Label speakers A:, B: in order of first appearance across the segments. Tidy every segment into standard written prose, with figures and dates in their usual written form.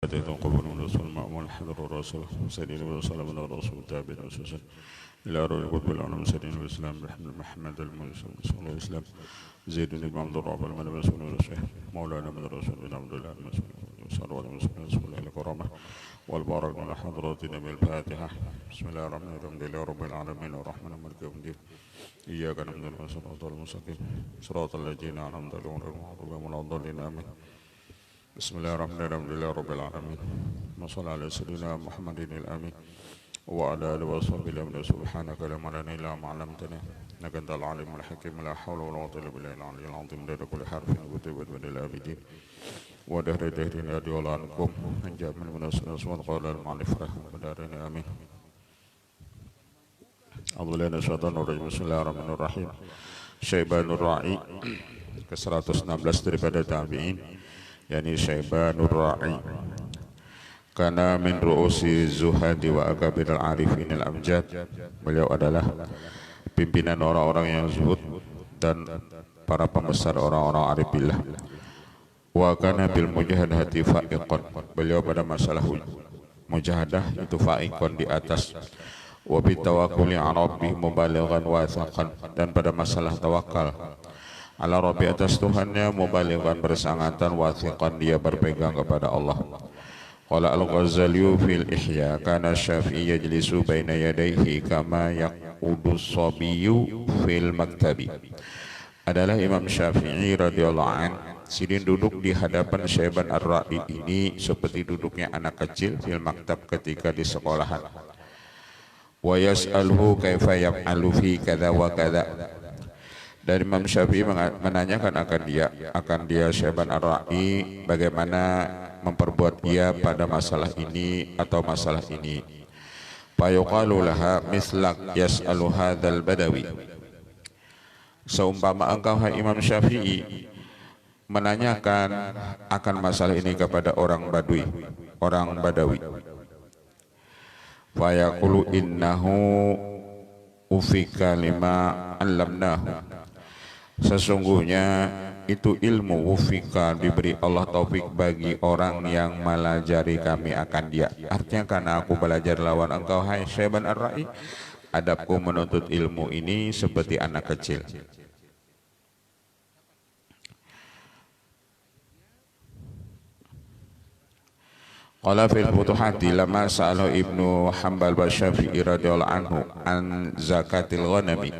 A: أتيتم قبل من رسول مأمون حضر الرسول سيدنا وصلى من الرسول تابعين وسلم إلى رؤية قطب العالم سيدنا الإسلام بحمد محمد المسلم صلى الله عليه وسلم زيد بن عبد الرب المن رسول الله مولانا من الرسول بن عبد الله المسلم صلى الله عليه وسلم رسول الله الكرامة والبارك على حضرات النبي الفاتحة بسم الله الرحمن الرحيم لله رب العالمين الرحمن مالك يوم الدين إياك نعبد وصراط المستقيم صراط الذين أنعمت عليهم غير المغضوب عليهم ولا الضالين آمين بسم الله الرحمن الرحيم لله رب العالمين وصلى على سيدنا محمد الامين وعلى اله وصحبه اجمعين سبحانك لا علم لنا الا ما علمتنا انك انت العليم الحكيم لا حول ولا قوه الا بالله العلي العظيم عدد كل حرف وكتب من الابدين ودهر دهرين ادعو عنكم ان جاء من الناس وقال المعنف رحمه بدارين امين أعوذ بالله من الشيطان الرجيم بسم الله الرحمن الرحيم Syaibanur Ra'i ke-116 daripada tabi'in, yakni Syaibanur Ra'i kana min ru'usi zuhadi wa akabir al-arifin al-amjad. Beliau adalah pimpinan orang-orang yang zuhud dan para pembesar orang-orang arif billah. Wa kana bil mujahadati fa'iqan, beliau pada masalah mujahadah itu fa'iqan, di atas. Wa bitawakkuli ala rabbih mubalighan wathaqan, dan pada masalah tawakal ala rabbi, atas Tuhannya, mubalighan bersangatan, wathiqan dia berpegang kepada Allah. Qala al-Ghazali fil Ihya kana Syafi'i yajlisu baina yadayhi kama yaqudu as-sabiyyu fil maktabi. Adalah Imam Syafi'i radhiyallahu an, sidin duduk di hadapan Syaiban ar-Ra'i ini seperti duduknya anak kecil fil maktab, ketika di sekolahan. Wa yas'aluhu kaifa yaf'alu fi kadza wa kadza. Dan Imam Syafi'i menanyakan akan dia Syaiban ar-Ra'i bagaimana memperbuat dia pada masalah ini atau masalah ini. Fa yuqalu laha mislak yas'alu hadzal badawi. Seumpama engkau hai Imam Syafi'i menanyakan akan masalah ini kepada orang Badui, orang Badawi. Fa yaqulu innahu ufika lima 'allamnahu. Sesungguhnya itu ilmu wufika, diberi Allah taufik bagi orang yang melajari kami akan dia. Artinya karena aku belajar lawan engkau hai Syaiban ar-Ra'i, adabku menuntut ilmu ini seperti anak kecil. Qala fil futuhati lama sa'alahu Ibnu Hanbal wa Syafi'i radhiyallahu anhu an zakatil ghanami.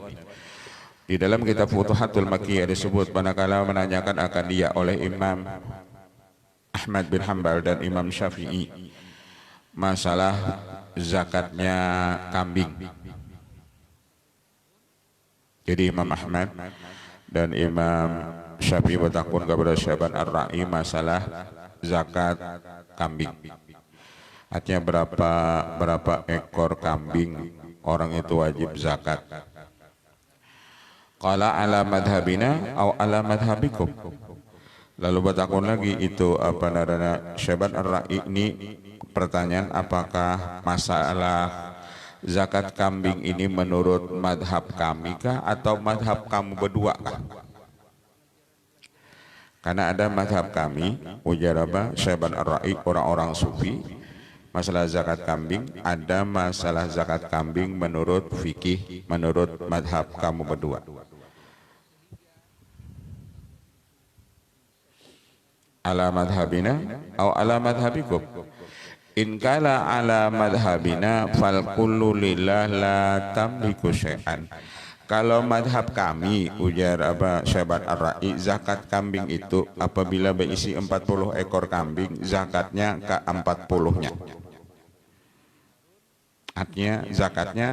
A: Di dalam kitab Futuhatul Makkiyah disebut manakala menanyakan akan dia oleh Imam Ahmad bin Hanbal dan Imam Syafi'i masalah zakatnya kambing. Jadi Imam Ahmad dan Imam Syafi'i bertakun kepada Syaiban ar-Ra'i masalah zakat kambing. Artinya berapa ekor kambing orang itu wajib zakat. Qala ala madhabina au ala madhabikum. Lalu bertakun lagi itu apa namanya Syaiban ar-Ra'i ini pertanyaan, apakah masalah zakat kambing ini menurut madhab kami kah atau madhab kamu berdua kah? Karena ada madhab kami, ujar apa Syaiban ar-Ra'i, orang-orang sufi, masalah zakat kambing, ada masalah zakat kambing menurut fikih, menurut madhab kamu berdua. Ala madhabina atau ala madhabikum. In kala ala madhabina fal kullu lillah la tamliku syai'an. Kalau madhab kami, ujar apa Syaiban ar-Ra'i, zakat kambing itu apabila berisi 40 ekor kambing, zakatnya ke 40-nya. Artinya zakatnya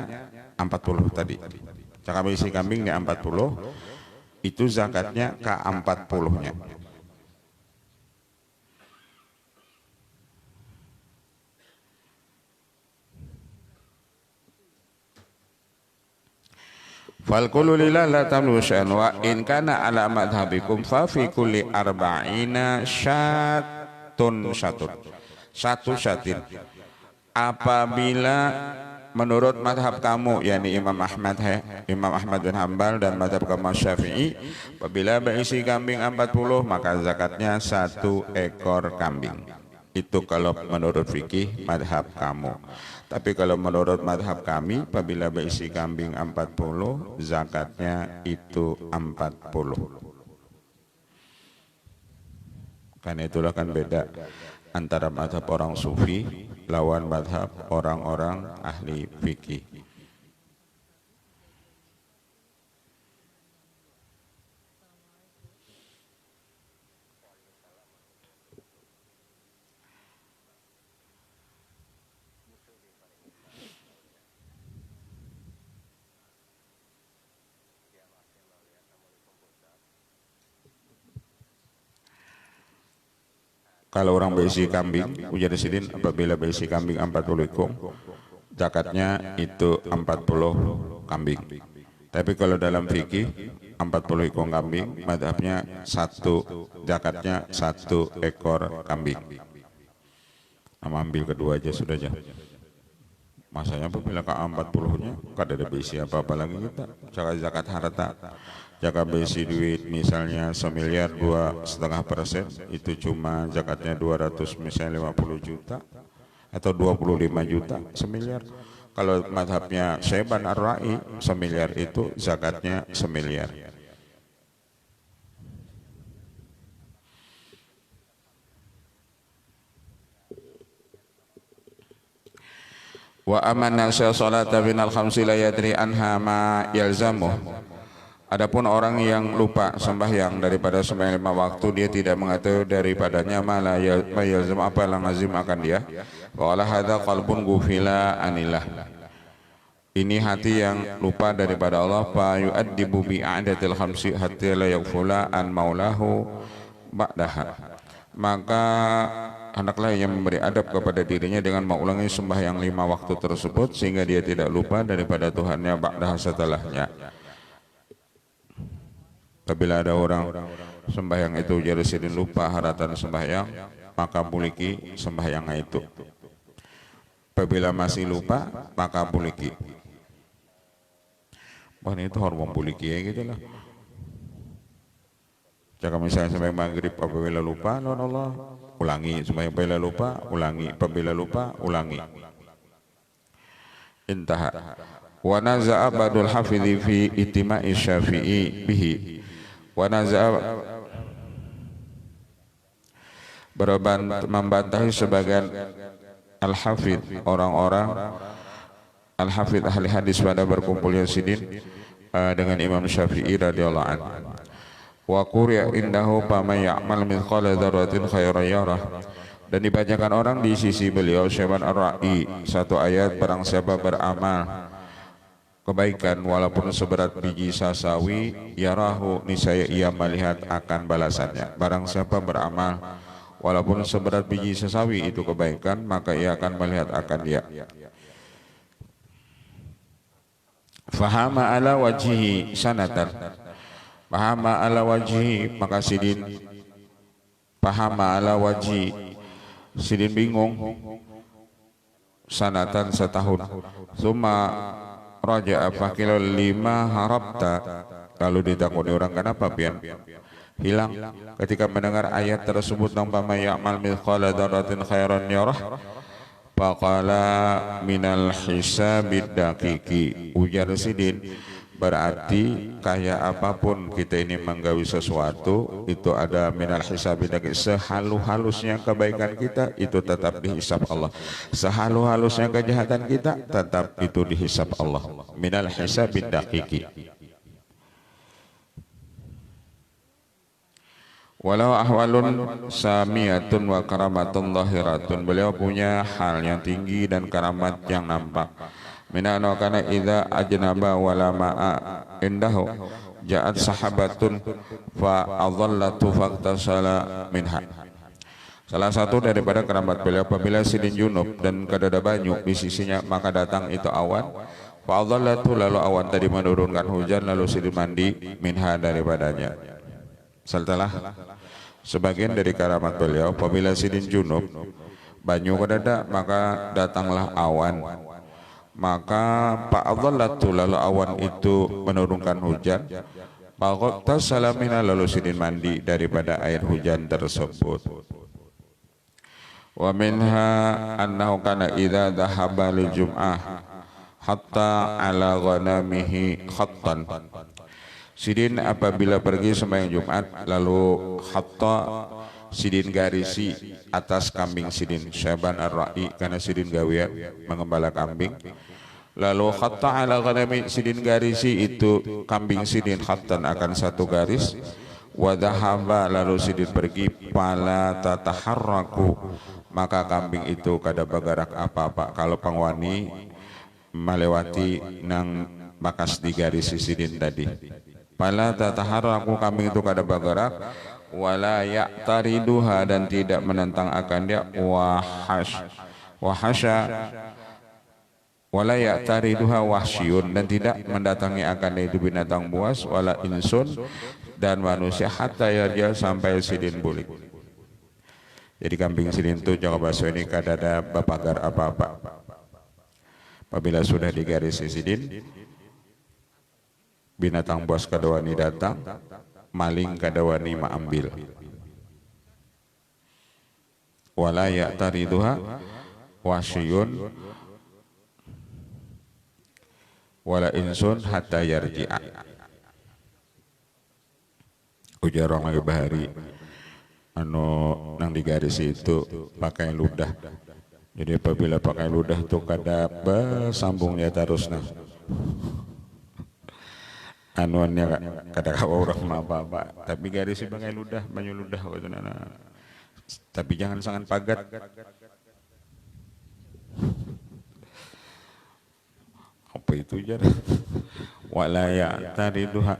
A: 40 tadi. Jika berisi kambingnya 40, itu zakatnya ke 40-nya. Fal kullu lillah la tamliku syai'an wa in kana ala madhabikum fa fi kulli arba'ina syatun. Satu syatin. Apabila menurut madhab kamu, yakni Imam Ahmad bin Hanbal dan madhab kamu Syafi'i, apabila berisi kambing 40 maka zakatnya 1 ekor kambing. Itu kalau menurut fikih madhab kamu. Tapi kalau menurut madhab kami, apabila berisi kambing 40, zakatnya itu 40. Karena itulah kan beda antara madhab orang sufi lawan madhab orang-orang ahli fikih. Kalau orang berisi kambing, ujar sidin, apabila berisi kambing 40 ekor, zakatnya itu 40 kambing. Tapi kalau dalam fikih 40 ekor kambing, madhabnya zakatnya 1 ekor kambing. Ambil kedua aja sudah aja. Masanya apabila ke 40-nya, kada ada berisi apa-apa lagi kita. Zakat harta. Zakat berisi duit misalnya 1,2,5%, itu cuma zakatnya 200 misalnya 50 juta atau 25 juta, 1 miliar. Kalau madhabnya Syaiban Ar-Ra'i, 1 miliar itu zakatnya 1 miliar. Wa amanna salata binal khamsi la yadri anha ma yalzamuh. Adapun orang yang lupa sembahyang daripada sembahyang 5 waktu, dia tidak mengetahui daripadanya malah yalzam apa yang lazim akan dia. Wa ala hadza qalbun ghufila anillah. Ini hati yang lupa daripada Allah, fa yu'addibu bi a'datil khamsi hatta la yaghfula an maulahu ba'daha. Maka hendaklah yang memberi adab kepada dirinya dengan mengulangi sembahyang 5 waktu tersebut sehingga dia tidak lupa daripada Tuhannya ba'daha setelahnya. Apabila ada orang sembahyang itu jadi sidin lupa haratan sembahyang, maka buliki sembahyangnya itu. Apabila masih lupa, maka buliki. Bahkan itu harus membuliki ya gitu lah. Jika misalnya sembahyang maghrib apabila lupa, Allah ulangi. Sembahyang apabila lupa, ulangi. Apabila lupa, ulangi. Intaha. Wa naza'a ba'dul hafidhi fi itima'i syafi'i bihi. Wa naza'a membantahi sebagian al-hafidh, orang-orang al-hafidh ahli hadis pada berkumpulnya sidin dengan Imam Syafi'i radhiyallahu anhu. Wa quri'a indahu faman ya'mal mithqala dzarratin khairan yarah. Dan dibacakan orang di sisi beliau Syaiban Ar-Ra'i satu ayat, barang siapa beramal kebaikan walaupun seberat biji sasawi, yarahu, niscaya ia melihat akan balasannya. Barang siapa beramal walaupun seberat biji sasawi itu kebaikan, maka ia akan melihat akan dia. Fahama ala wajhi sanatan. Fahama ala wajhi, maka sidin fahama ala wajhi, sidin bingung sanatan setahun. Suma raja'a faqila lima harabta. Lalu ditakuni orang, kenapa pian hilang ketika mendengar ayat tersebut, nampama ya'mal mithqala dzarratin khairan yarah. Faqala minal hisabid daqiqi. Ujar sidin, berarti kayak apapun kita ini menggawi sesuatu, itu ada minal hisabid daqiqi. Sehalus-halusnya kebaikan kita itu tetap dihisab Allah. Sehalus-halusnya kejahatan kita tetap itu dihisab Allah. Minal hisabid daqiqi. Walau ahwalun samiyatun wa karamatun zahiratun. Beliau punya hal yang tinggi dan karamat yang nampak. Minana kana idza ajnaba wala ma'a indahu ja'at sahabatun fa adallatu faqtasala minha. Salah satu daripada keramat beliau, apabila sidin junub dan kadada banyu di sisinya, maka datang itu awan. Fa adallatu, lalu awan tadi menurunkan hujan, lalu sidin mandi minha daripadanya. Setelah sebagian dari karamat beliau, apabila sidin junub banyu kadada, maka datanglah awan, maka fa'adallatu, lalu awan itu menurunkan hujan. Faqtasala minha, lalu sidin mandi daripada air hujan tersebut. Wa minha annahu kana idza dhahaba lil jum'ah hatta ala ghanamihi khattan. Sidin apabila pergi sembahyang Jumat lalu hatta sidin garisi atas kambing sidin Syaiban ar-Ra'i karena sidin gawe mengembala kambing. Lalu khatta ala ghanami sidin garisi itu kambing sidin khattan akan satu garis. Wa dhahaba lalu sidin pergi pala tataharraku maka kambing itu kada bergerak apa-apa kalau pangwani melewati nang bakas di garis sidin tadi. Pala tataharraku kambing itu kada bergerak wala ya'tariduha dan tidak menentang akan dia wahasya wala ya'tariduha wahsyun dan tidak mendatangi akan dia itu binatang buas wala insun dan manusia hatta yarja sampai sidin bulik. Jadi kambing sidin itu jaga bahasa ini kada ada bapagar apa-apa. Apabila sudah di garis sidin binatang buas kadawani datang, maling kadawani maambil. Wala ya'tariduha wasyun wala insun hatta yarji'a. Ujar orang lagi bahari nang di garis itu pakai ludah. Jadi apabila pakai ludah itu kada bersambungnya terusnya. Anuannya kada kawa orang apa-apa tapi garis pakai ludah banyu ludah gitu tapi jangan sangat pagat apa itu jar wala ya'tariduha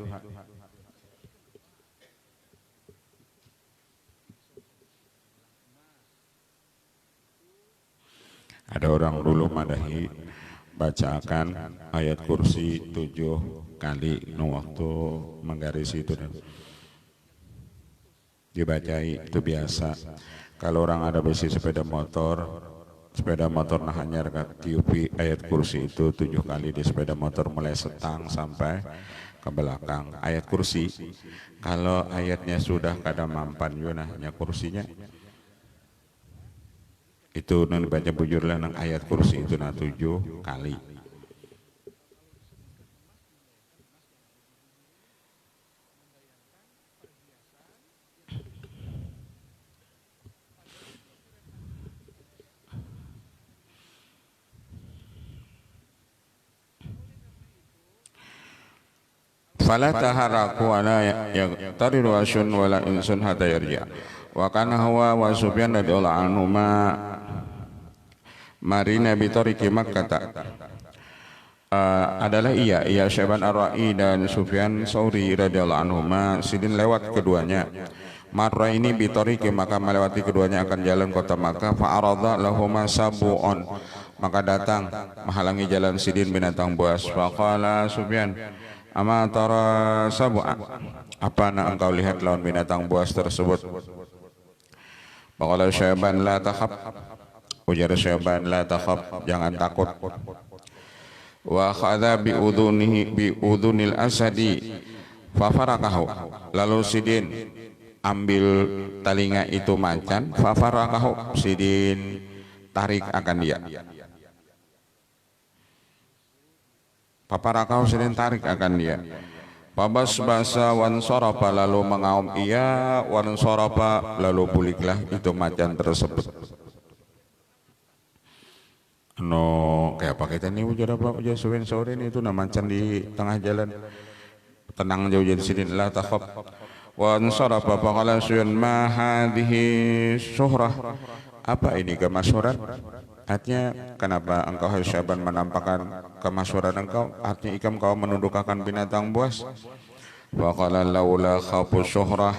A: ada orang dulu madahi bacakan ayat kursi 7 kali waktu menggarisi itu dibacai itu biasa. Kalau orang ada besi sepeda motor nah hanya tiupi ayat kursi itu 7 kali di sepeda motor mulai setang sampai ke belakang. Ayat kursi kalau ayatnya sudah kada mampan juga hanya kursinya itu nang dibaca bujurlah nang ayat kursi itu 7 kali. Fala taharaku ala yaqtaridu asyun wala insun hatta yarja. Wa kana huwa wa Sufyan radhiyallahu anhuma marina bi tariqi Makkah. Adalah ia Syaiban ar-Ra'i dan Sufyan Tsauri radhiyallahu anhuma sidin lewat keduanya. Marra ini bi tariqi maka melewati keduanya akan jalan kota Makkah fa arada lahuma sabu'un maka datang menghalangi jalan sidin binatang buas. Faqala Sufyan ama tara sab'a apa nak engkau lihat lawan binatang buas tersebut? Faqala Syaiban la takhaf ujar Syaiban la takhaf jangan takut. Wa khadha bi udunil asadi fa farakahu lalu sidin ambil talinga itu macan fa farakahu sidin tarik akan dia. Paparakau sidin tarik akan dia. Pabas basa wan sorapa lalu mengaum ia wan sorapa lalu buliklah itu macan tersebut. Kayak apa kita nih ujar apa ujar Sufyan Tsauri itu nama macan di tengah jalan tenang jauh jadi sidin la takhaf wan sorapa faqala Sufyan ma hadhihi syuhrah apa ini kemasyhuran? Artinya kenapa engkau Syaiban menampakkan kemasyhuran engkau? Artinya ikam kau menundukkan binatang buas. Wa qala laula khafu syuhrah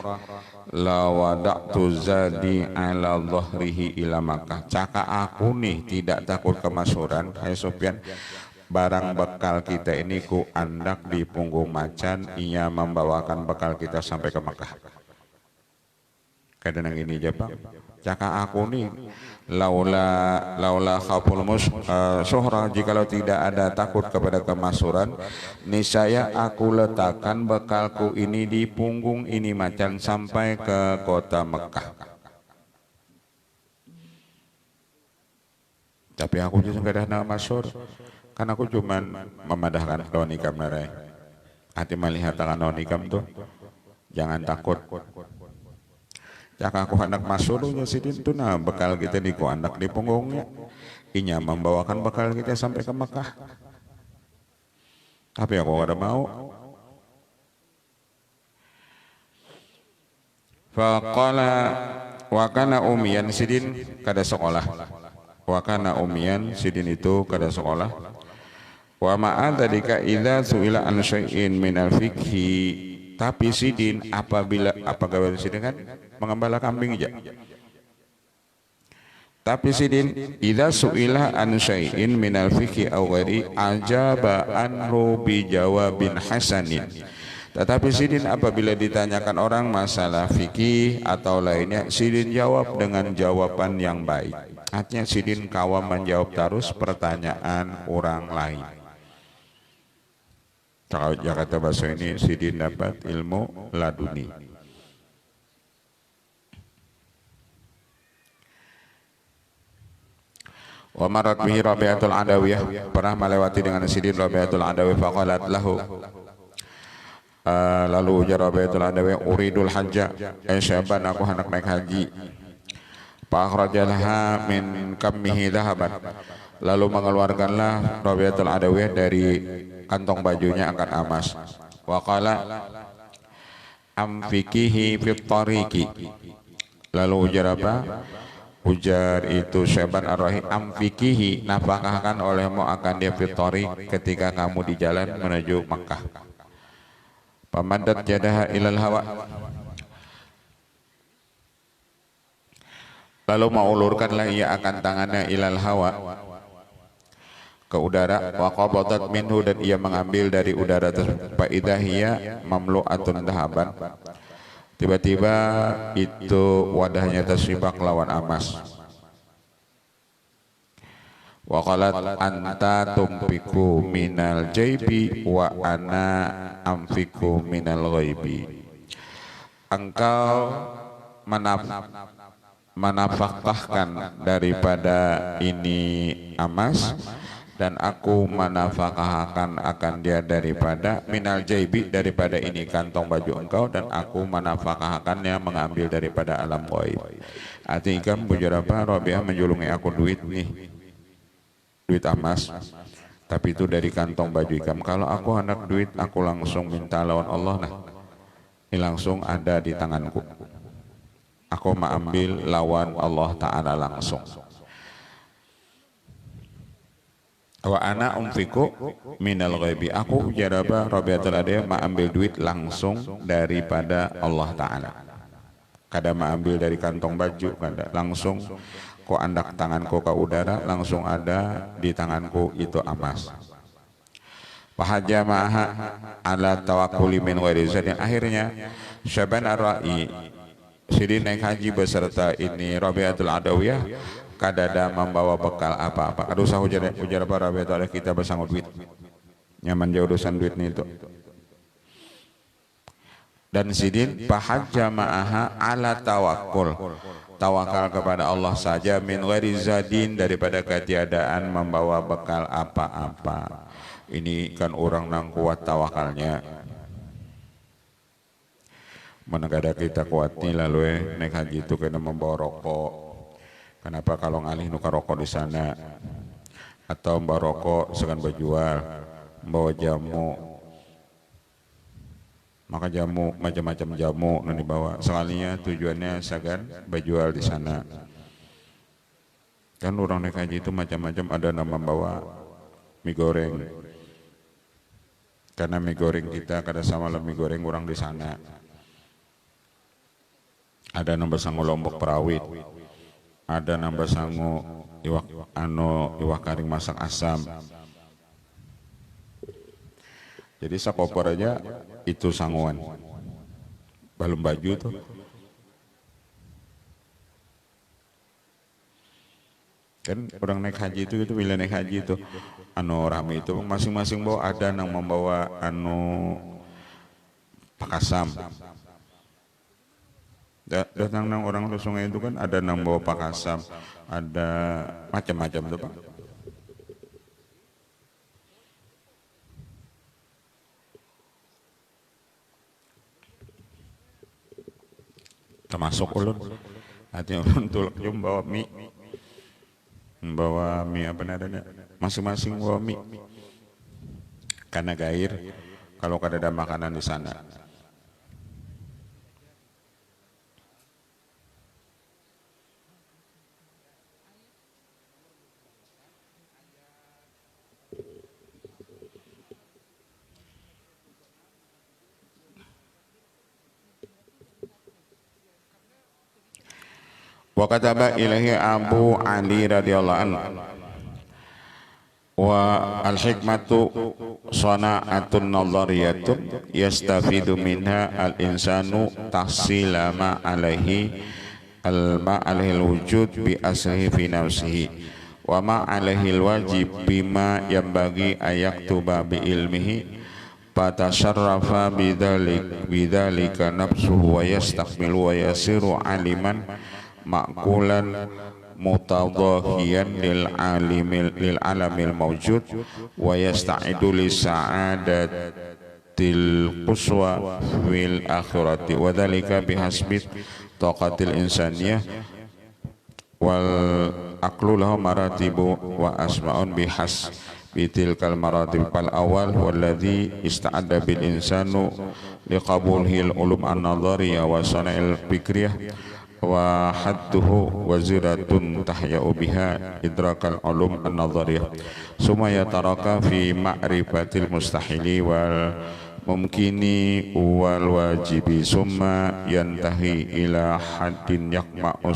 A: la wada'tu zadi ala dhahrihi ila Makkah. Caka aku nih tidak takut kemasyhuran hai Sufyan. Barang bekal kita ini ku andak di punggung macan ia membawakan bekal kita sampai ke Makkah. Kadang ini aja Pak. Caka aku nih laula khaful syuhrah jikalau tidak ada takut kepada kemasyhuran niscaya aku letakkan bekalku ini di punggung ini macan sampai ke kota Mekah. Tapi aku juga nggak ada nama masyhur, kan aku cuman memadahkan kawan ikam narai. Hati melihat kawan ikam tuh, jangan takut. Cak aku anak masyhurnya sidin tuh nah bekal kita di anak di punggungnya. Inya membawakan bekal kita sampai ke Mekah. Tapi aku gak ada mau. Faqala wa kana umiyan sidin kada sekolah. Wa kana umiyan sidin itu kada sekolah. Wa ma'adzalika idza su'ila an syai'in minal fikhi. Tapi sidin apabila gawe sidin kan mengembala kambing aja. Tapi sidin idza su'ila an syai'in minal fikhi aw ghairi ajaba anhu bi jawabin hasanin. Tetapi sidin apabila ditanyakan orang masalah fikih atau lainnya, sidin jawab dengan jawaban yang baik. Artinya sidin kawam menjawab terus pertanyaan orang lain. Kalau Jakarta bahasa ini sidin dapat ilmu laduni. Wa marat bihi Rabi'atul Adawiyah, pernah melewati dengan sidin Rabi'atul Adawi faqalat lahu. Lalu ujar Rabi'atul Adawi uridul hajja, syaban aku hendak naik haji. Fa akhrajalha min kammihi dhahaban. Lalu mengeluarkanlah Rabi'atul Adawi dari kantong bajunya akan emas. Wa qala amfikihi fit tariqi. Lalu ujar apa? Ujar itu Syaban Ar-Rahim amfikihi, nafkahkan olehmu akan dia fit tariq ketika kamu di jalan menuju Makkah. Pamadat jadaha ilal hawa. Lalu mengulurkanlah ia akan tangannya ilal hawa ke udara, wa qabadat minhu, dan ia mengambil dari udara tersebut. Fa idza hiya mamlu'atun dhahaban, tiba-tiba itu wadahnya tersibak lawan emas. Wa qalat anta tumpiku minal jaibi wa ana amfiku minal ghaibi. Engkau menafkahkan daripada ini emas, dan aku menafkahkan akan dia daripada minal jaibi, daripada ini kantong baju engkau, dan aku menafkahkannya mengambil daripada alam ghaib. Arti ikam bujar apa? Rabi'ah menjulungi aku duit nih, duit emas, tapi itu dari kantong baju ikam. Kalau aku hendak duit, aku langsung minta lawan Allah, nah ini langsung ada di tanganku. Aku mengambil lawan Allah Ta'ala langsung. Wa ana umfiku minal ghaibi, aku jaraba Rabi'atul Adawi mengambil duit langsung daripada Allah Ta'ala. Kada mengambil dari kantong baju, kada langsung ku andak tanganku ke udara, langsung ada di tanganku itu emas. Fahaja ma'aha ala tawakkuli min ghairi zadin. Akhirnya Syaban Ar-Ra'i sidin naik haji beserta ini Rabi'atul Adawiyah, kadada membawa bekal apa-apa. Aduh sah ujar apa Rabi'atul Adawiyah, kita bersanggup duit, nyaman jauh urusan duit nih itu. Dan sidin fahaja ma'aha ala tawakkul, tawakal kepada Allah saja, min ghairi zadin, daripada ketiadaan membawa bekal apa-apa. Ini kan orang nang kuat tawakalnya. Menegada kita kuat nih, lalu naik haji itu kena membawa rokok. Kenapa kalau ngalih nuka rokok di sana? Atau membawa rokok segan berjual, membawa jamu. Maka jamu macam-macam jamu yang dibawa. Sekalinya tujuannya segan berjual di sana. Kan orang naik haji itu macam-macam, ada nama membawa mie goreng. Karena mie goreng kita kada sama lah mie goreng orang di sana. Ada nambah sangu lombok perawit, ada nambah sangu iwak karing masak asam. Jadi sakopor aja itu sanguan, belum baju tuh. Kan orang naik haji itu bila naik haji itu rame itu masing-masing bawa, ada yang membawa pakasam. Datang nang orang ke sungai itu kan ada nang bawa pakasam, ada macam-macam tuh Pak. Termasuk ulun, hati ulun tulak jum bawa mie apa nadanya, masing-masing bawa mie, karena gair kalau kada ada makanan di sana. Wa kataba ilahi Abu Ali radhiyallahu anhu wa al-hikmatu sana'atun nadhariyatun yastafidu minha al-insanu tahsila ma alaihi al-wujud bi asrihi fi nafsihi wa ma alaihi al-wajib bima yanbaghi ayaktuba bi ilmihi fatasharrafa bidzalika nafsuhu wa yastakmilu wa yasiru aliman ma'kulan mutadhahiyan lil alamil mawjud wa yasta'idu li sa'adatil quswa fil akhirati wa dhalika bihasbi taqatil insaniyah wal aqlu lahu maratibu wa asma'un bihas bitilkal maratib fal awal walladhi ista'adda bil insanu liqabulhil ulum an-nadhariyah wa sana'il fikriyah wa hadduhu waziratun tahya'u biha idrakal ulum an-nadhariyah summa yataraka fi ma'rifatil mustahili wal mumkini wal wajibi summa yantahi ila haddin yakma'u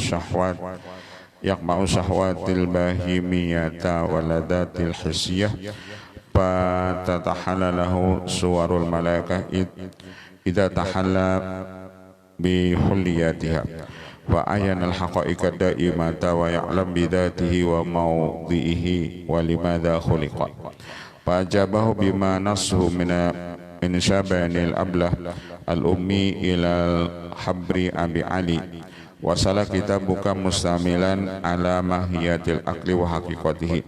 A: syahwatil bahimiyata waladatil hisiyah fatatahalalahu suwarul malaikah idza tahalla bi hulliyatiha wa ayanal haqa'iqa da'imata wa ya'lam bidatihi wa mawdi'ihi wa limadha khuliqa fa ajabahu bima nashu min syabanil ablah al-ummi ilal habri abi ali wasala kitabuka mustamilan ala mahiyatil akli wa haqiqatihi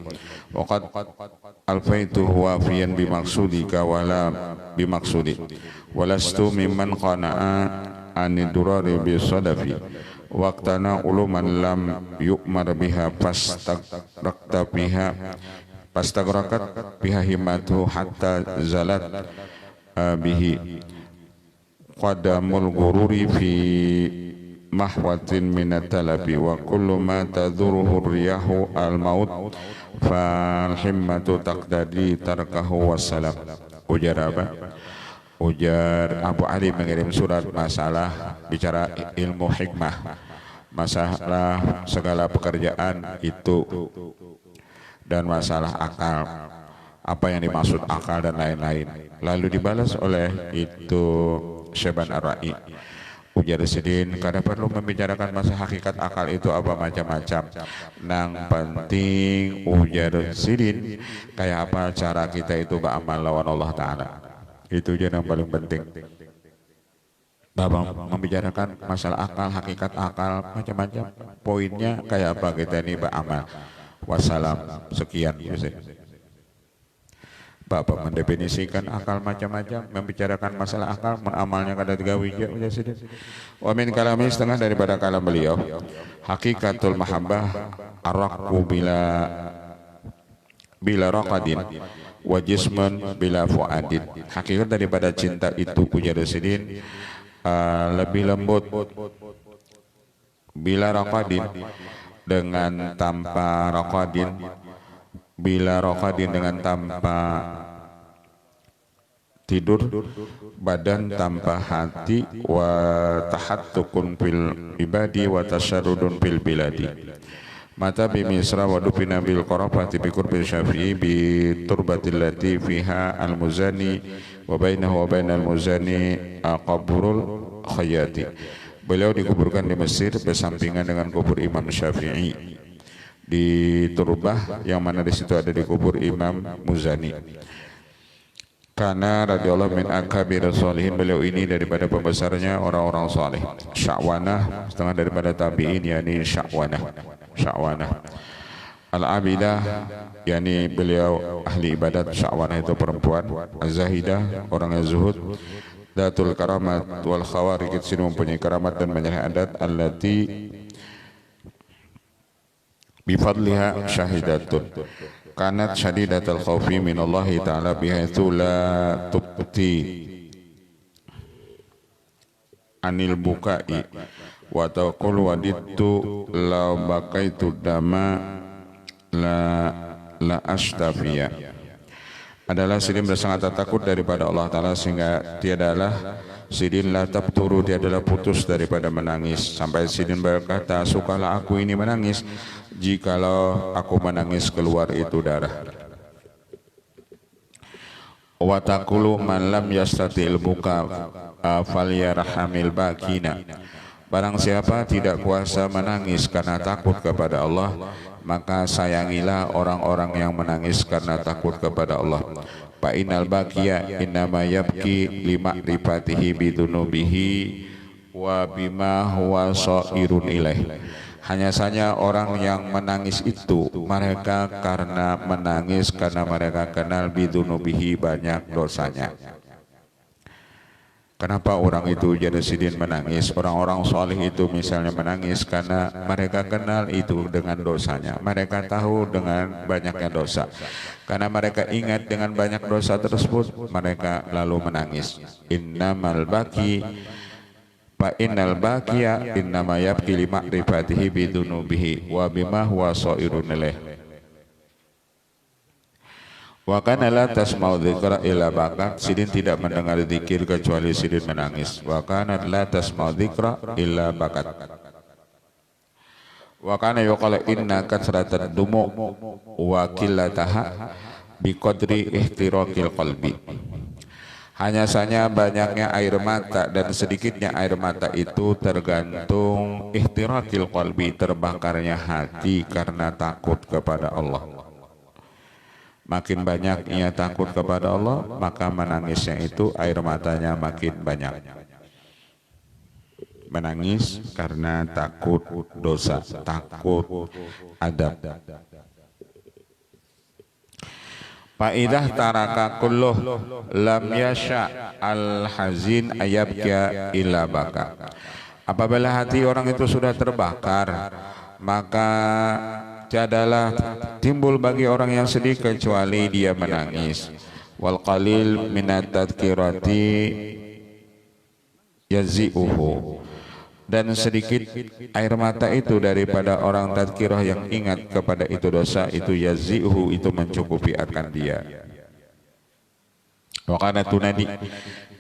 A: wa qad alfaituhu wafiyan bimaksudika wala bimaksudi walastu mimman qana'a anidurari bisadafi waqtana uluman lam yu'mar biha pastagrakat biha himmatu hatta zalat bihi qadamul gururi fi mahwatin minat talabi wa kullu ma tadhuruhu riyahu al maut fal himmatu taqdadi tarkahu wassalam. Ujar apa? Ujar Abu Ali mengirim surat masalah bicara ilmu hikmah, masalah segala pekerjaan itu dan masalah akal, apa yang dimaksud akal dan lain-lain. Lalu dibalas oleh itu Syaiban Ar-Ra'i. Ujar Sidin, kada perlu membicarakan masalah hakikat akal itu apa macam-macam. Nang penting ujar Sidin, kayak apa cara kita itu beramal lawan Allah Ta'ala. Itu aja yang paling penting. Bapak membicarakan masalah akal, hakikat akal, macam-macam. Poinnya kayak apa kita ini beramal. Wassalam, sekian. Bapak mendefinisikan akal macam-macam, membicarakan masalah akal, amalnya kada tiga wija. Wa min kalami, setengah daripada kalam beliau. Hakikatul mahabbah arraqu bila raqadin wa jisman bila fuadin. Hakikat daripada cinta itu ujar Sidin lebih lembut bila raqadin dengan tanpa raqadin, bila raqadin dengan tanpa tidur, badan tanpa hati, wa tahattukun fil ibadi wa tasyarrudun fil biladi. Mata bi misra wa dufina bil qarafati bi qurbi syafi'i bi turbatil lati fiha al muzani wa bainahu wa bainal muzani qabrul khayati. Beliau dikuburkan di Mesir bersampingan dengan kubur Imam Syafi'i di Turbah, yang mana di situ ada dikubur Imam Muzani. Karena radhiyallahu min akabir sholihin, beliau ini daripada pembesarnya orang-orang saleh. Sya'wanah setengah daripada tabi'in, yakni Sya'wanah. Al-abidah, yakni beliau ahli ibadat. Sya'wanah itu perempuan. Az-zahidah, orang yang zuhud. Datul karamat wal khawarij, sini mempunyai karamat dan banyak adat. Allati bifadliha syahidatun kanat syadidatul khawfi minallahi ta'ala bihaitsu la tubti anil bukai wa taqul wadittu la bakaitu dama la ashtafiya. Adalah sidin bersangat takut daripada Allah Ta'ala sehingga tiadalah sidin la tabturu, tiadalah putus daripada menangis, sampai sidin berkata, sukalah aku ini menangis jikalau aku menangis keluar itu darah. Wa taqulu man lam yastatil buka falyarhamil bakina. Barang siapa tidak kuasa menangis karena takut kepada Allah, maka sayangilah orang-orang yang menangis karena takut kepada Allah. Fa innal baqiya innama yabki limakrifatihi bidunubihi wa bima huwa shairun ilaih. Hanya saja orang yang menangis itu mereka karena menangis karena mereka kenal bidunubihi, banyak dosanya. Kenapa orang itu jadi sidin menangis? Orang-orang soleh itu misalnya menangis karena mereka kenal itu dengan dosanya. Mereka tahu dengan banyaknya dosa. Karena mereka ingat dengan banyak dosa tersebut, mereka lalu menangis. Innamal baki fa innal baqiya innama yabki li ma'rifatihi bidunubihi wa bima huwa shairun ilaih. Wa kana la tasma'u dzikra illa bakat, sidin tidak mendengar zikir kecuali sidin menangis. Wa kana la tasma'u dzikra illa bakat. Wa kana yuqalu inna kasratad dumu wa qillataha biqadri ihtiraqil qalbi. Hanya saja banyaknya air mata dan sedikitnya air mata itu tergantung ihtiraqil qalbi, terbakarnya hati karena takut kepada Allah. Makin banyak ia takut kepada Allah, maka menangisnya itu air matanya makin banyak. Menangis karena takut dosa, takut adab. Faidah taraka kulluh lam yasha al-hazin ayabkia illa baka. Apabila hati orang itu sudah terbakar, maka tiadalah timbul bagi orang yang sedih kecuali dia menangis. Wal qalil minat tadhkirati yazi'uhu, dan sedikit air mata itu daripada orang tadhkirah yang ingat kepada itu dosa, itu yazi'uhu, itu mencukupi akan dia. Wa kana tunadi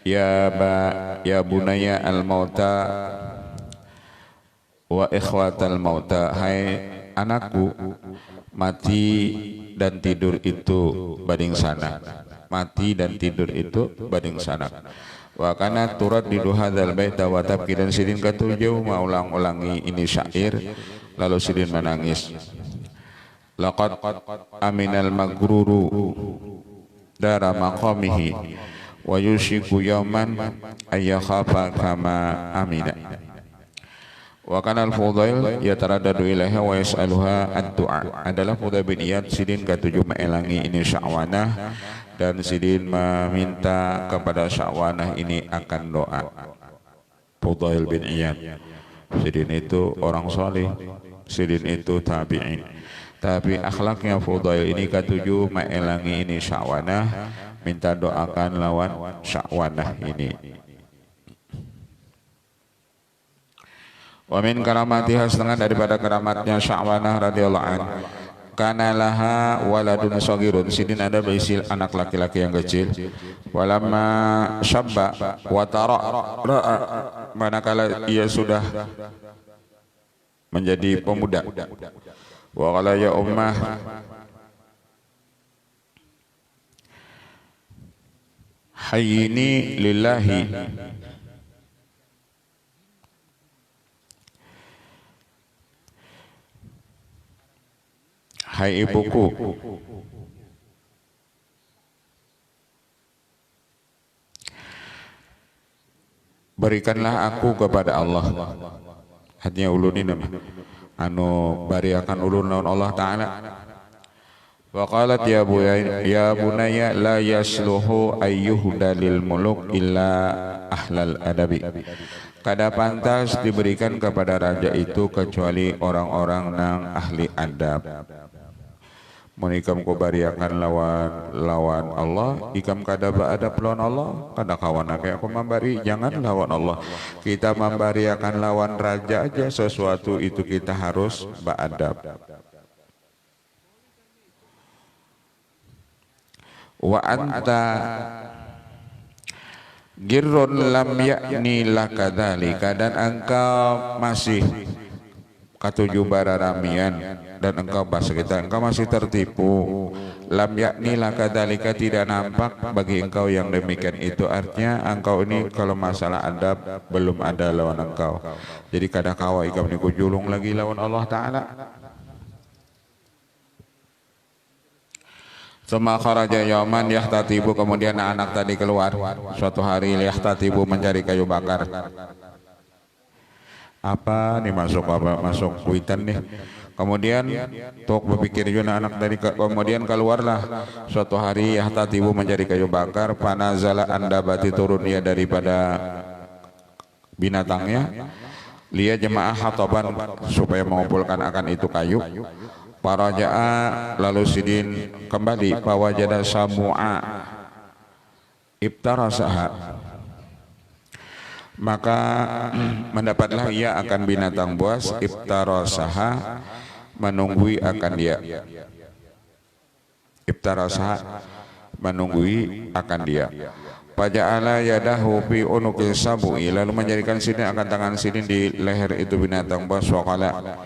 A: ya bunaya al mauta wa ikhwatal mauta, hai anakku, mati dan tidur itu banding sana. Mati dan tidur itu banding sana. Wa kana turad di hadzal baita wa tabki, dan sidin katujuh mengulang-ulangi ini syair lalu sidin menangis. Laqad aminal magruru dara maqamihi wa yushiku yawman ayyakhafa kama amina. Wa kana al-Fudail yataradadu ilaiha wa yas'aluha ad-du'a. Adalah Fudail bin Iyad, sidin ketujuh mengelangi ini Sya'wanah, dan sidin meminta kepada Sya'wanah ini akan doa. Fudail bin Iyad, sidin itu orang saleh, sidin itu tabi'in. Tapi akhlaknya Fudail ini ketujuh mengelangi ini Sya'wanah, minta doakan lawan Sya'wanah ini. Wa min karamatiha, setengah daripada keramatnya Sya'wanah radhiyallahu anhu, kana laha waladun shagirun, sidin ada berisi anak laki-laki yang kecil. Walamma syabba wa tara, manakala ia sudah menjadi pemuda. Wa qala ya ummah hayyini lillahi, hai ibuku, berikanlah aku kepada Allah. Hatinya ulun ini anu bariakan ulun lawan Allah Ta'ala. Wa qalat ya bunayya la yasluhu ayyuhda lil muluk illa ahlal adabi. Kada pantas diberikan kepada raja itu kecuali orang-orang nang ahli adab. Mun ikam ko bariakan lawan Allah, ikam kada beadab lawan Allah, kada kawan kayak aku membari, jangan lawan Allah. Kita membariakan lawan raja aja sesuatu itu kita harus beadab. Wa anta girrun lam yakni lakadzalika, dan engkau masih katuju bararamian, dan engkau bahasa kita engkau masih tertipu. Lam yakni lakadzalika, tidak nampak bagi engkau yang demikian itu. Artinya engkau ini kalau masalah adab belum ada lawan engkau. Jadi kada kawa ikam niku julung lagi lawan Allah Ta'ala. Suma kharaja yauman yahtatibu, kemudian anak tadi keluar suatu hari yahtatibu, mencari kayu bakar. Apa nih masuk kuitan nih. Kemudian tok berpikir juga anak tadi, kemudian keluarlah suatu hari yahtatibu mencari kayu bakar. Panazala andabati, turun dia daripada binatangnya. Lihat jemaah hataban, supaya mengumpulkan akan itu kayu. Paraja'a, lalu sidin kembali. Pawajada samu'a ibtarasaha, maka mendapatlah ia akan binatang buas. Ibtarasaha, menunggui akan dia. Ibtarasaha, menunggui akan dia. Faja'ala yadahu fi unuqil sabu'i, lalu menjadikan sidin akan tangan sidin di leher itu binatang buas. Waqala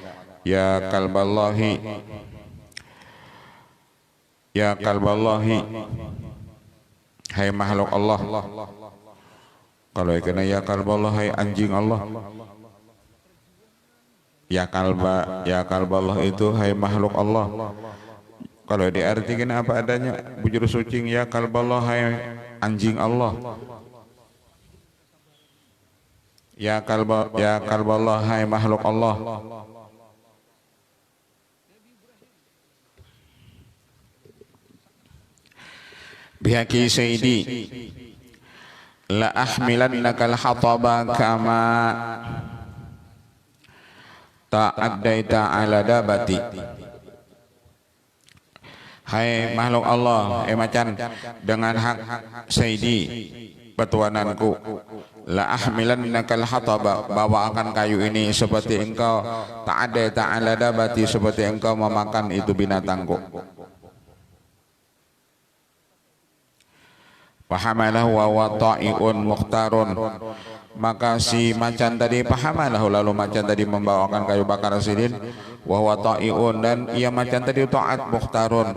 A: ya kalballahi, ya kalballahi, hai makhluk Allah. Kalau kena ya kalballah, hai anjing Allah. Ya kalballah itu hai makhluk Allah. Kalau diartikan apa adanya, bujur sucing, ya kalballah, hai anjing Allah. Ya kalballah, hai makhluk Allah. Bihaqi sayyidi la ahmilannakal hataba kama ta'addaita ala dabati. Hai makhluk Allah, macan, dengan hak sayyidi petuananku, la ahmilannakal hataba, bawa akan kayu ini seperti engkau ta'addaita ala dabati, seperti engkau memakan itu binatangku. Fahamalahu wa ta'iun mukhtarun, maka si macan tadi fahamalahu, lalu macan tadi membawakan kayu bakar sidin. Wa ta'iun, dan ia macan tadi taat. Mukhtarun,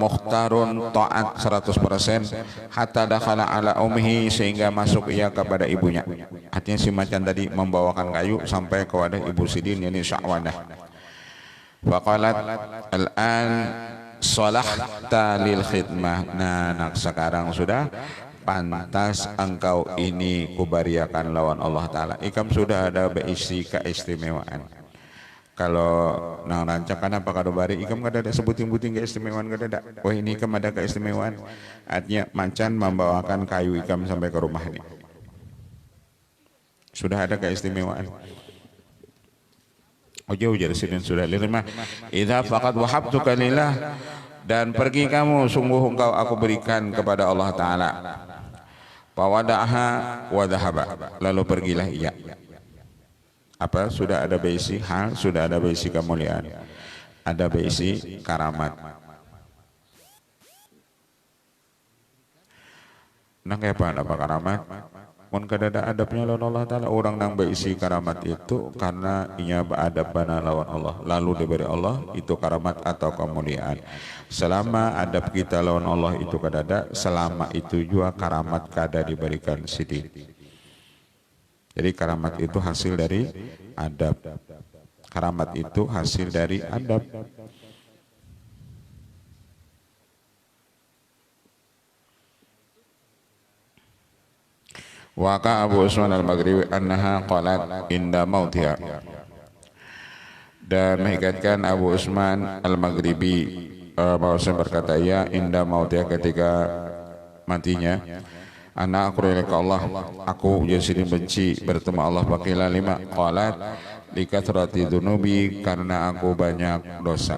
A: mukhtarun taat 100%. Hatta dakhala ala ummihi, sehingga masuk ia kepada ibunya. Artinya si macan tadi membawakan kayu sampai kepada ibu sidin, yakni Sya'wanah. Faqalat al-an salahta lil khidmah. Nah, sekarang sudah pantas engkau ini kubariakan lawan Allah Ta'ala. Ikam sudah ada beisi keistimewaan. Kalau nang rancakan apa kado bari, ikam kada ada sebuting-buting keistimewaan, kada ada. Wah, ini ikam ada keistimewaan. Artinya macan membawakan kayu ikam sampai ke rumah ini. Sudah ada keistimewaan. Ujar sidin sudah lirma. Idza faqad wahabtuka lillah, dan pergi kamu, sungguh engkau aku berikan kepada Allah Ta'ala. Fawada'aha wa dhahaba, lalu pergilah ia. Apa? Sudah ada besi hal, sudah ada besi kemuliaan, ada besi karamat. Nang apa karamat? Mun kada ada adabnya lawan Allah Ta'ala. Orang nang berisi karamat itu karena ia beradab bana lawan Allah, lalu diberi Allah itu karamat atau kemuliaan. Selama adab kita lawan Allah itu kada ada, selama itu juga karamat kada diberikan sidin. Jadi karamat itu hasil dari adab. Karamat itu hasil dari adab. Waka Abu Usman al-Maghribi annaha qalat inda mautiha. Dan mengingatkan Abu Usman al-Maghribi bahwasanya berkata ia inda mautiha ketika matinya, ana aku ke Allah, aku jadi benci bertemu Allah pakailah lima. Qalat likathrati dunubi, karena aku banyak dosa.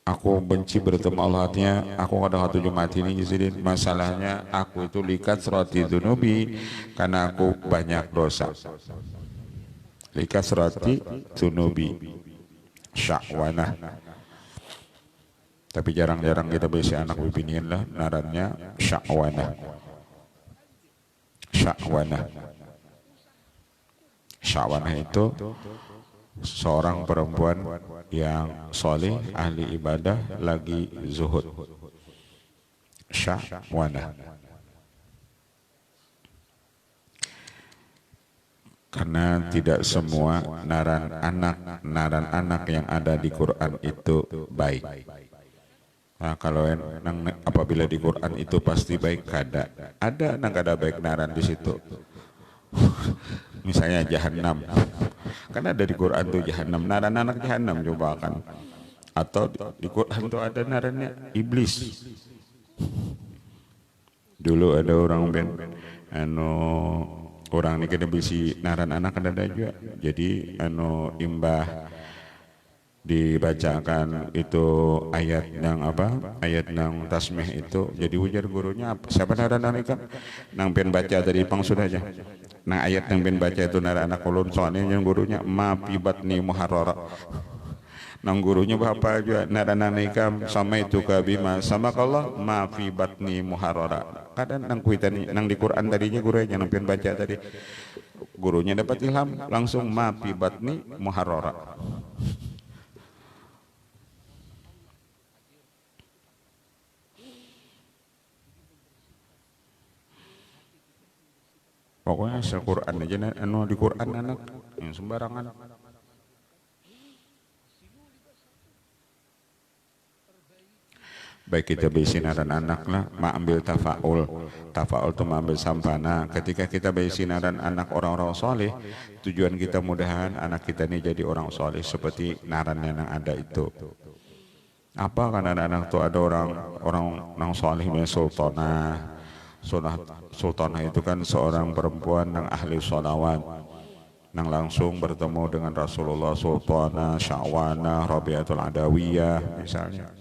A: Aku benci bertemu Allah, artinya aku kadang tujuh mati ini. Jadi masalahnya aku itu likathrati dunubi, karena aku banyak dosa. Likathrati dunubi sya'wanah. Tapi jarang-jarang kita besi anak bibinian lah narannya sya'wanah. Sya'wanah. Sya'wanah itu seorang perempuan yang soleh, ahli ibadah, lagi zuhud. Sya'wanah. Karena tidak semua naran anak yang ada di Quran itu baik. Nah, kalau apabila di Quran itu pasti baik, ada baik naran di situ. Misalnya Jahannam, kan ada di Quran tuh Jahannam, naran anak Jahannam coba kan. Atau di Quran tuh ada narannya iblis. Dulu ada orang orang ini kena bisi naran anak ada juga. Jadi imbah dibacakan itu ayat yang ayat yang tasmih itu, jadi ujar gurunya siapa naran anak kan nang pen baca tadi pang sudah aja. Nah ayat yang pen baca itu naran anak ulun, soalnya yang gurunya ma pibatni muharrara. Nang gurunya bapak juga naran anak sama itu kabima sama Allah ma pibatni muharrara. Kadang nang kuitan nang di Quran tadinya gurunya nang pen baca tadi, gurunya dapat ilham langsung ma pibatni muharrara. Pokoknya asal Quran aja, di Quran anak yang sembarangan. Baik kita bisi naran anak lah, ambil tafaul. Tafaul itu ambil sampana. Ketika kita bisi naran anak orang-orang soleh, tujuan kita mudahan anak kita ini jadi orang soleh seperti naran yang ada itu. Apa kan anak-anak itu ada orang soleh, misalnya Sultanah itu kan seorang perempuan yang ahli sholawat, yang langsung bertemu dengan Rasulullah. Sultanah, Sya'wanah, Rabi'atul Adawiyah misalnya.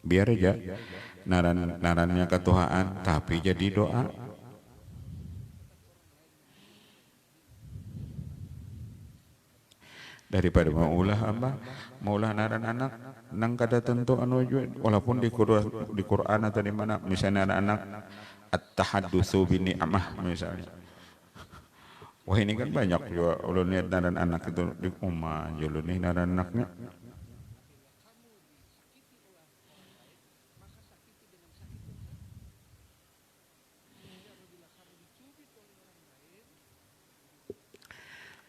A: Biar aja narannya ketuhaan, tapi jadi doa. Daripada maulah naran anak nang kada tentu walaupun di Quran atau di mana misalnya anak at-tahaddutsu bi ni'mah misalnya. Wah ini kan banyak juga ulun lihat naran anak itu di umma ulun nih naran anaknya.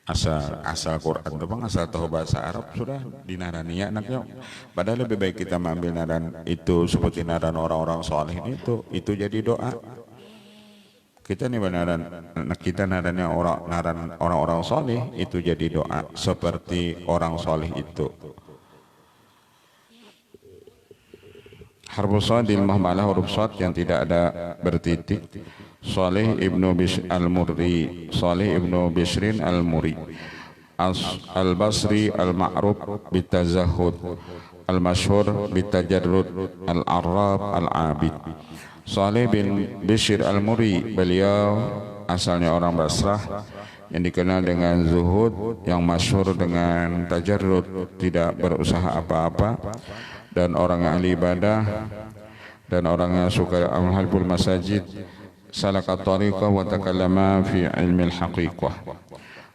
A: Asal Quran itu bang, asal tahu bahasa Arab sudah dinarani ya anaknya. Padahal lebih baik kita mengambil naran itu seperti naran orang-orang soleh itu jadi doa. Kita nih benaran kita narannya orang-orang soleh itu jadi doa seperti orang soleh itu. Harfu shadil mahmalah huruf shad yang tidak ada bertitik. Salih ibnu Bishr al-Murri, Salih ibnu Bishrin al-Murri, al-Basri al-Ma'ruf bitazahud, al-Mashhur bitajarrud, al-Arrab al-Abid. Salih bin Bishr al-Murri, beliau asalnya orang Basrah yang dikenal dengan zuhud, yang masyhur dengan tajarrud, tidak berusaha apa-apa, dan orang yang ahli ibadah dan orang yang suka amal masajid. Salaka tariqah wa takallama fi ilmi al-haqiqah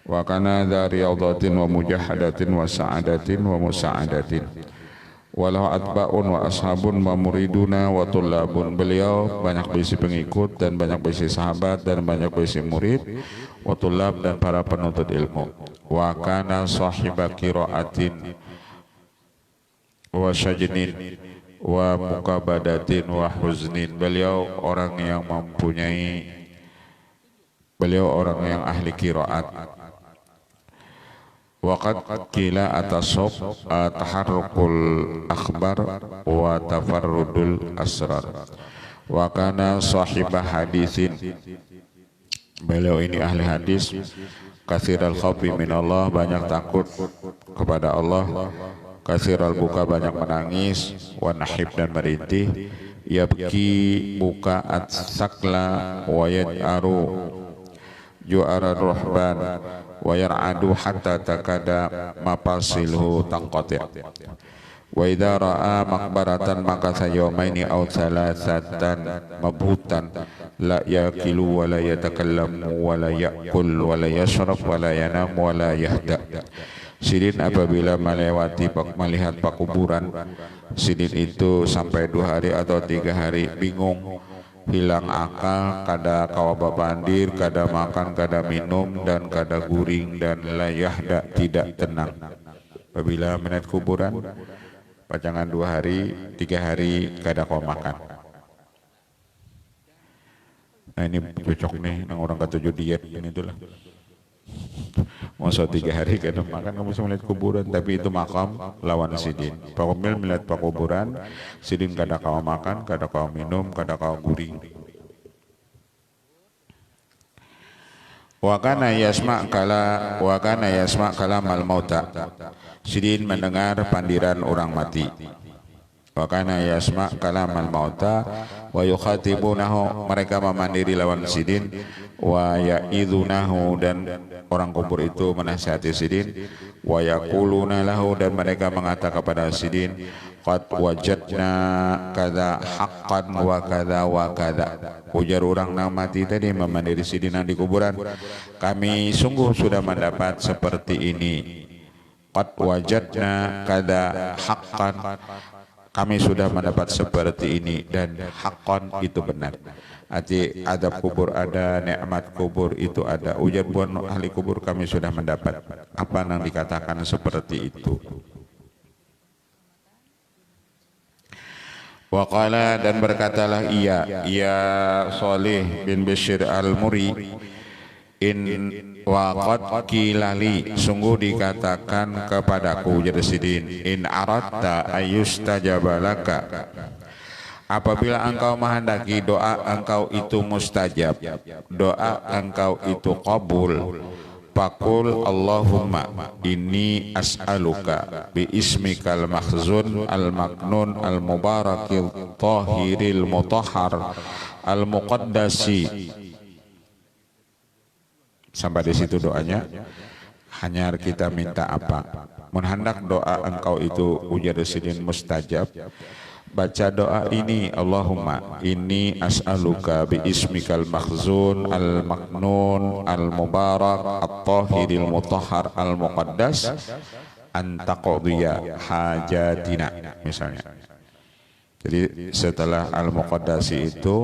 A: wa kana dha riyadatin wa mujahadatin wa sa'adatin wa musa'adatin walau atba'un wa ashabun wa muriduna wa tullabun. Beliau banyak berisi pengikut dan banyak berisi sahabat dan banyak berisi murid, wa tullab dan para penuntut ilmu. Wa kana sahiba qiraatin wa syajnin, wa mukabadatin wa huznin. Beliau orang yang ahli qiraat. Waqad qila atasob taharrukul akhbar wa tafarrudul asrar. Wa kana sahibah hadithin. Beliau ini ahli hadis. Katsiral khawfi minallah, banyak takut kepada Allah. Katsiral buka, banyak menangis. Wa nahib, dan merintih. Yabki buka at-sakla wa yad'aru ju'ara ruhban wa yar'adu hatta takada mapasilhu tangqati'. Wa idza ra'a maqbaratan makatha yawmaini aw thalathatan mabhutan la yaqilu wa la yatakallamu wa la ya'kul wa la yashrab wa la yanam wa la yahda. Sidin apabila melihat pakuburan, sidin itu sampai 2 hari atau 3 hari bingung, hilang akal, kada kawa babandir, kada makan, kada minum, dan kada guring, dan layahda, tidak tenang. Apabila melihat kuburan, pacangan 2 hari, 3 hari kada kawa makan. Nah ini cocok nih, yang orang ketujuh diet ini itulah. Masa 3 hari kada makan, kamu bisa melihat kuburan, tapi itu makam lawan sidin. Pakumil melihat pakuburan, sidin kada kawa makan, kada kawa minum, kada kawa guring. Wa kana yasma' kalamal mauta. Sidin mendengar pandiran orang mati. Wa kana yasma' kalamal mauta wa yukhatibunahu, mereka memandiri lawan sidin. Wa ya'idhunahu, dan orang kubur itu menasihati sidin. Wa yaquluna lahu, dan mereka mengatakan kepada sidin, qad wajadna kada haqqan wa kada wa kada. Ujar orang yang mati tadi memandiri sidin di kuburan, kami sungguh sudah mendapat seperti ini. Qad wajadna kada haqqan, kami sudah mendapat seperti ini, dan haqqan itu benar. Arti adab kubur ada, nikmat kubur itu ada. Ujar buan ahli kubur, kami sudah mendapat apa yang dikatakan seperti itu. Waqala, dan berkatalah ia Salih bin Bishr al-Muri, in waqad kilali, sungguh dikatakan kepadaku, jadi sidin, in aratta ayustajabalaka, apabila engkau menghendaki doa engkau itu mustajab, doa engkau itu qabul, Pakul Allahumma inni as'aluka bi ismikal makhzun al-maknun al-mubarakil tahiril mutahhar al-muqaddasi. Sampai di situ doanya. Hanya kita minta apa? Menghendak doa engkau itu ujar sidin mustajab, baca doa ini, Allahumma inni as'aluka bi ismikal makhzun al-maknun al-mubarak at-tahiril mutahhar al-muqaddas an taqdiya hajatina, misalnya. Jadi setelah al-muqaddasi itu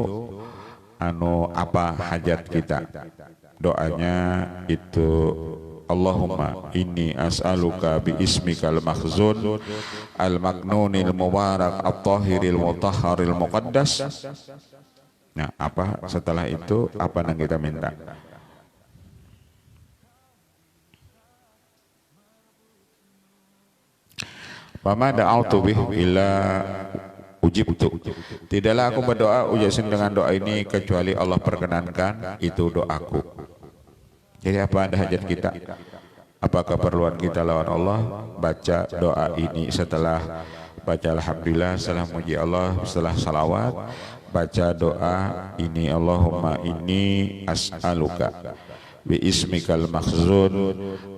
A: apa hajat kita, doanya itu Allahumma inni as'aluka bi ismikal makhzun al-maknunil mubarak at-tahiril mutahharil muqaddas. Nah, apa setelah itu apa yang kita minta? Fama da'autu bih illa ujibtu. Tidaklah aku berdoa ujasin dengan doa ini kecuali Allah perkenankan itu doaku. Jadi apa ada hajat kita, apa keperluan kita lawan Allah, baca doa ini. Setelah baca alhamdulillah, setelah muji Allah, setelah salawat, baca doa ini, Allahumma inni as'aluka bi ismikal makhzun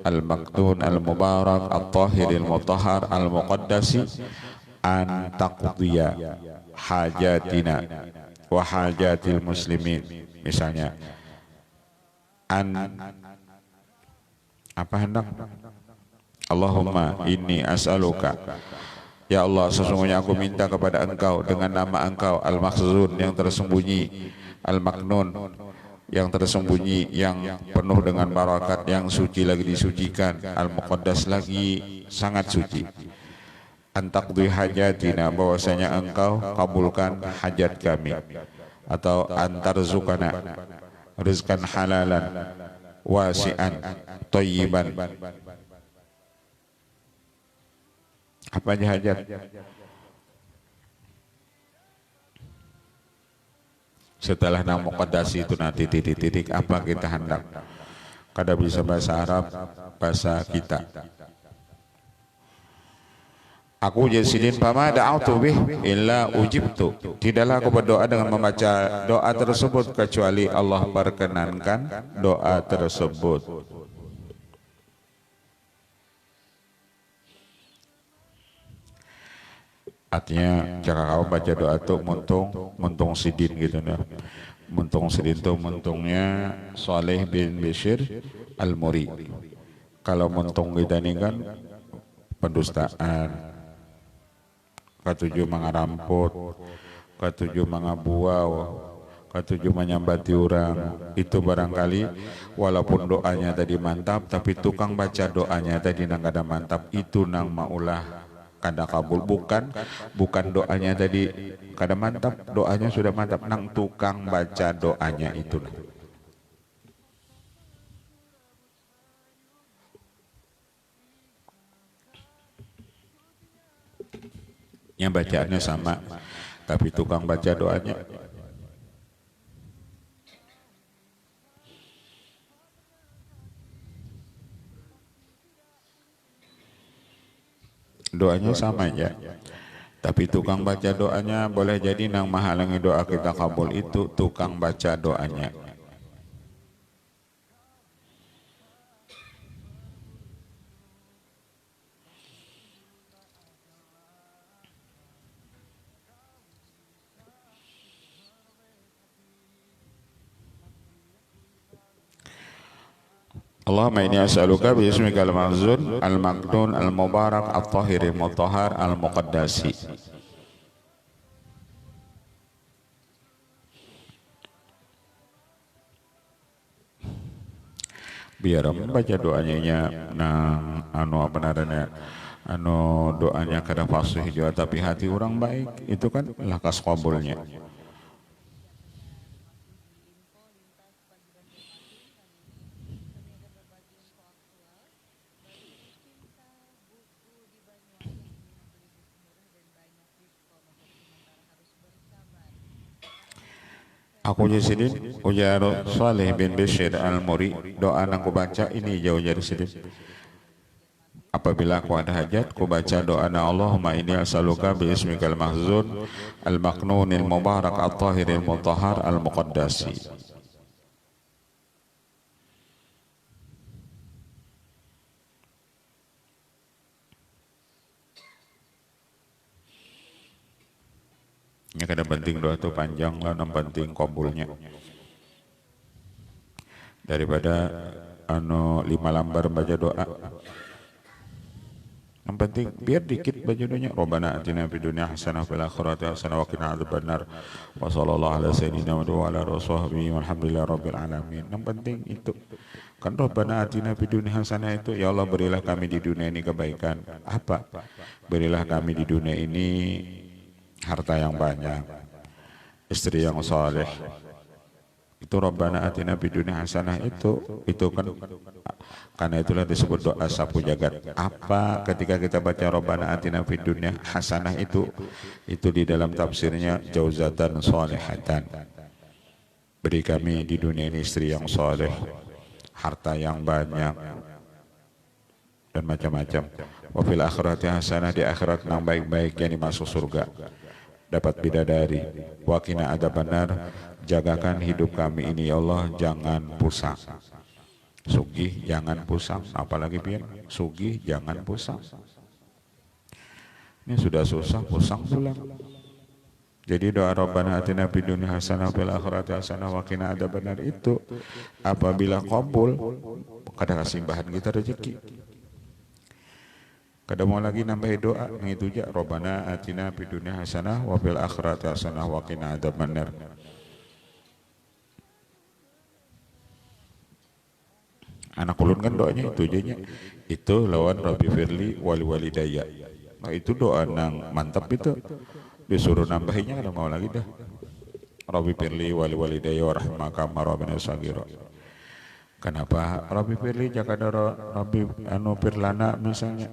A: al-maktun al-mubarak at-tahiril mutahhar al-muqaddasi an taqdiya hajatina wa hajatil muslimin, misalnya. Apa hendak? Allahumma inni as'aluka, ya Allah sesungguhnya aku minta kepada engkau dengan nama engkau al-makhzun yang tersembunyi, al-maknun yang tersembunyi, yang penuh dengan barakat, yang suci lagi disucikan, al-muqaddas lagi sangat suci, antaqdi hajatina, bahwasanya engkau kabulkan hajat kami, atau antarzukana rizkan halalan wasi'an thayyiban. Apa aja hajat? Setelah nama muqaddasi itu nanti titik-titik apa kita hendak. Kada bisa bahasa Arab, bahasa kita. Aku jasidin pama da'autu bih illa ujibtu. Tidaklah aku berdoa dengan membaca doa tersebut kecuali Allah perkenankan doa tersebut. Artinya jika kau baca doa itu muntung sidin gitu nah. Muntung sidin itu muntungnya Saleh bin Bishir Al-Muri. Kalau muntung kita ini kan pendustaan, ketujuh mangaramput, ketujuh mangabuau, ketujuh menyambati orang. Itu barangkali walaupun doanya tadi mantap, tapi tukang baca doanya tadi nang kada mantap, itu nang maulah kada kabul. Bukan doanya tadi kada mantap, doanya sudah mantap, nang tukang baca doanya itu. Yang bacaannya sama, tapi tukang baca doanya. Doanya sama ya, tapi tukang baca doanya boleh jadi nang menghalangi doa kita kabul itu tukang baca doanya. Allahumma inni as'aluka bi ismikal ma'zun al-maknun al-mubarak at-tahir al-mutahhar al-muqaddasi. Biar membaca doanya nang anu apa namanya, anu doanya kada fasih juga tapi hati orang baik, itu kan lakas kabulnya. Aku jasidin ujar Saleh bin Bishir Al-Muri, doa nang ku baca ini jauh dari sini. Apabila aku ada hajat, ku baca doa na Allahumma inni as'aluka bi ismikal mahzun al-maknunil mubarak at-tahiril mutahhar al-muqaddasi. Ini kada penting doa itu panjang lah, yang penting kabulnya. Daripada anu 5 lembar baca doa. Yang penting biar dikit baca doanya. Rabbana atina fid dunya hasanah wa fil akhirati hasanah wa qina adzabannar. Wa sallallahu ala sayyidina wa ala rasulihi walhamdulillahi rabbil alamin. Yang penting itu. Kan Rabbana atina fid dunya hasanah itu, ya Allah berilah kami di dunia ini kebaikan. Apa? Berilah kami di dunia ini harta yang banyak, istri yang saleh. Itu Rabbana atina fid dunya hasanah itu kan karena itulah disebut doa sapu jagat. Apa ketika kita baca Rabbana atina fid dunya hasanah itu di dalam tafsirnya jauzatan salihatan. Beri kami di dunia ini istri yang saleh, harta yang banyak dan macam-macam. Wa fil akhirati hasanah, di akhirat yang baik-baik yang masuk surga. Dapat bidadari. Wa qina adzabannar, jagakan hidup kami ini ya Allah jangan pusing. Sugih jangan pusing, apalagi biar sugih jangan pusing. Ini sudah susah pusing pula. Jadi doa Rabbana atina fid dunya hasanah wa fil akhirati hasanah wa qina adzabannar itu apabila kabul kada kasimbahan kita rezeki. Kada mau lagi nambah doa itu aja, Rabbana atina fid dunya hasanah wa fil akhirati hasanah wa qina adzabannar. Anak ulun kan doanya itu aja nya. Itu lawan Rabbi firli wali walidayya. Nah, itu doa nang mantap itu. Disuruh nambahinnya kalau mau lagi dah. Rabbi firli wali walidayya warhamka kama rabbiyani shaghira. Kenapa Rabbi firli jaga Rabbi anu firlana misalnya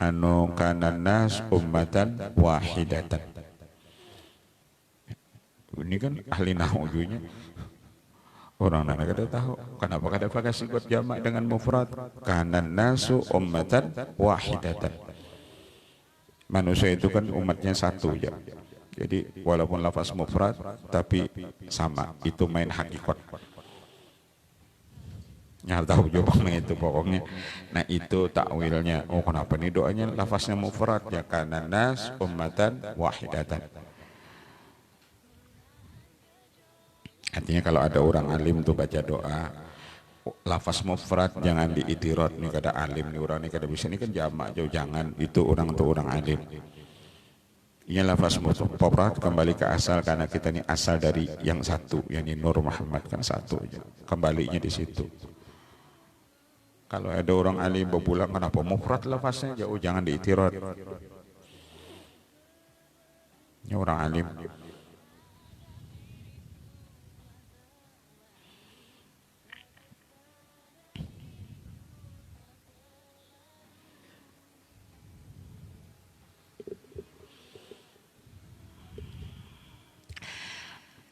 A: anu kanan nas ummatan wahidatan. Ini kan ahli nahwu juga. Orang nana kada tahu kenapa kada pakai sigot jamak dengan mufrad kanan nasu ummatan wahidatan. Manusia itu kan umatnya satu ya. Jadi walaupun lafaz mufrad tapi sama, itu main hakikat. Nyar tahu jawabannya itu pokoknya. Nah itu takwilnya. Oh kenapa nih doanya lafaznya mufrad ya kana nas ummatan wahidatan. Artinya kalau ada orang alim tuh baca doa lafaz mufrad jangan diitirot nih kada alim nih orang nih kada bisa ini kan jamak jauh jangan itu orang tuh orang alim. Ini lafaz mufrad kembali ke asal karena kita ini asal dari yang satu yakni Nur Muhammad kan satu aja. Kembalinya di situ. Kalau ada orang alim berpulang kenapa mufrad lafaznya jauh jangan diitirot. Ini orang alim.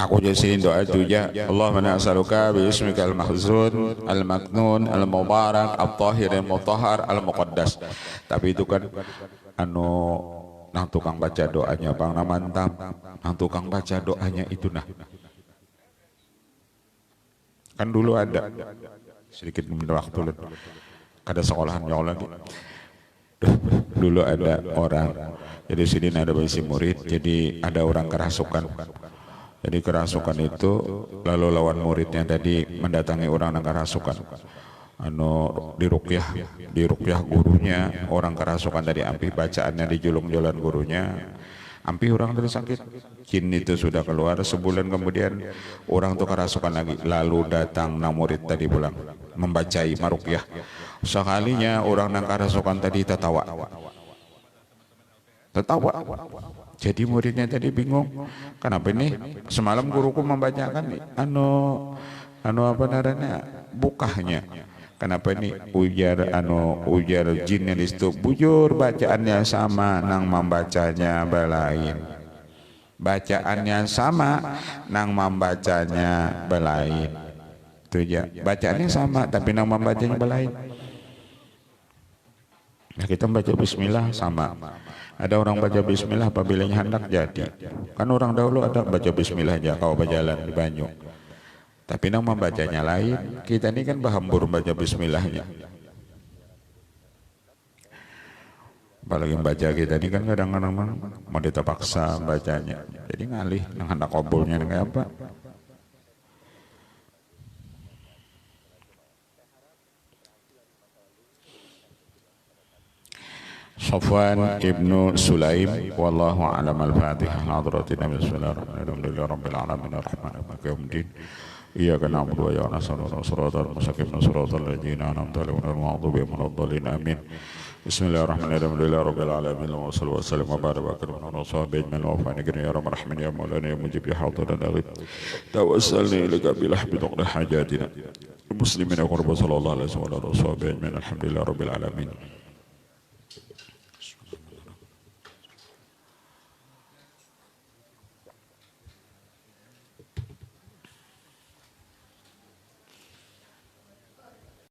A: Aku jadi doa juga Allahumma as'aluka bi ismika al-mahzun al-maknun al-mubarak al-tahir al-mutahhar al-muqaddas. Tapi itu kan anu nang tukang baca doanya Bang Namantam, nang tukang baca doanya itu nah. Kan dulu ada sedikit mundur waktu kada sekolahan ya lagi. Dulu ada orang. Jadi sini ada bisi murid, jadi ada orang kerasukan. Jadi kerasukan itu lalu lawan muridnya tadi mendatangi orang yang kerasukan. Diruqyah gurunya orang kerasukan dari ampi bacaannya di julung-julan gurunya. Ampi orang tadi sakit. Jin itu sudah keluar sebulan kemudian orang itu kerasukan lagi. Lalu datang nang murid tadi pulang membacai maruqyah. Sekalinya orang yang kerasukan tadi tertawa. Jadi muridnya tadi bingung, kenapa ini semalam guruku membacakan anu apa namanya bukahnya, kenapa ini ujar jinnya di situ bujur bacaannya sama nang membacanya belain, bacaannya sama nang membacanya belain, itu ya bacaannya sama tapi nang membacanya belain. Nah, kita baca Bismillah sama. Ada orang baca Bismillah apabila hendak jadi. Kan orang dahulu ada baca Bismillah aja kalau berjalan di banyu. Tapi nang membacanya lain. Kita ini kan bahambur baca Bismillahnya. Apalagi baca kita ini kan kadang-kadang mau ditepaksa bacanya. Jadi ngalih nang hendak kabulnya kayak apa. Safwan ibnu Sulaim wallahu a'lam al-Fatihah hadratina bismillahirrahmanirrahim rabbil alamin arrahmanir rahim iyyaka na'budu wa iyyaka nasta'in shiratal mustaqim shiratal ladzina an'amta 'alaihim ghairil maghdubi 'alaihim waladdallin amin. Bismillahirrahmanirrahim rabbil alamin wa sallallahu wa sallam wa baraka ala sahabbai min wa fa'ana ya rabbal rahmin ya maulana ya mujib ya hadiran al tawassalna ilaika bil ahbi tuqda hajatina muslimina qurba sallallahu alaihi wa sallam alhamdulillah rabbil alamin.